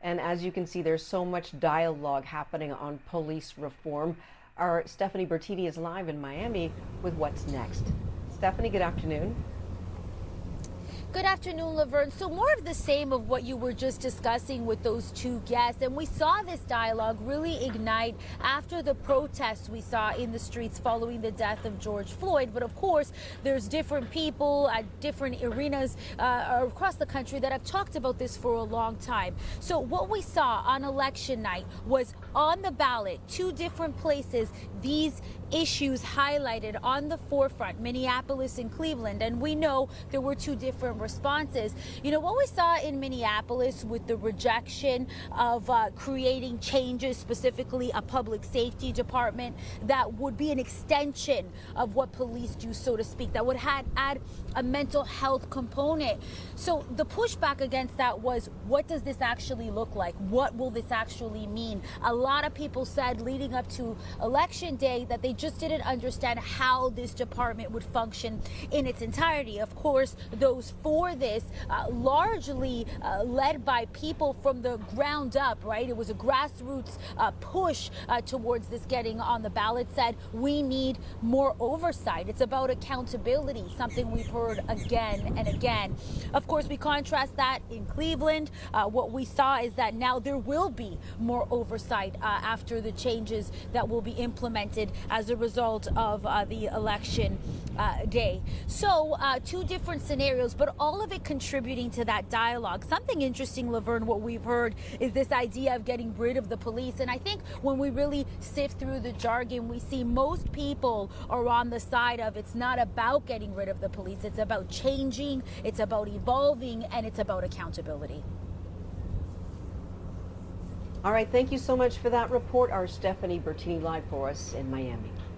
And as you can see, there's so much dialogue happening on police reform. Our Stephanie Bertini is live in Miami with what's next. Stephanie, good afternoon. Good afternoon, Laverne. So more of the same of what you were just discussing with those two guests. And we saw this dialogue really ignite after the protests we saw in the streets following the death of George Floyd. But of course, there's different people at different arenas across the country that have talked about this for a long time. So what we saw on election night was on the ballot, two different places, these issues highlighted on the forefront, Minneapolis and Cleveland. And we know there were two different responses. You know, what we saw in Minneapolis with the rejection of creating changes, specifically a public safety department that would be an extension of what police do, so to speak, that would add a mental health component. So the pushback against that was, what does this actually look like? What will this actually mean? A lot of people said leading up to election day that they just didn't understand how this department would function in its entirety. Of course, those for this, largely led by people from the ground up, right? It was a grassroots push towards this getting on the ballot, said we need more oversight. It's about accountability, something we've heard again and again. Of course, we contrast that in Cleveland. What we saw is that now there will be more oversight after the changes that will be implemented as a result of the election day. So two different scenarios, but all of it contributing to that dialogue. Something interesting, Laverne, what we've heard is this idea of getting rid of the police. And I think when we really sift through the jargon, we see most people are on the side of it's not about getting rid of the police. It's about changing, it's about evolving, and it's about accountability. All right, thank you so much for that report. Our Stephanie Bertini live for us in Miami.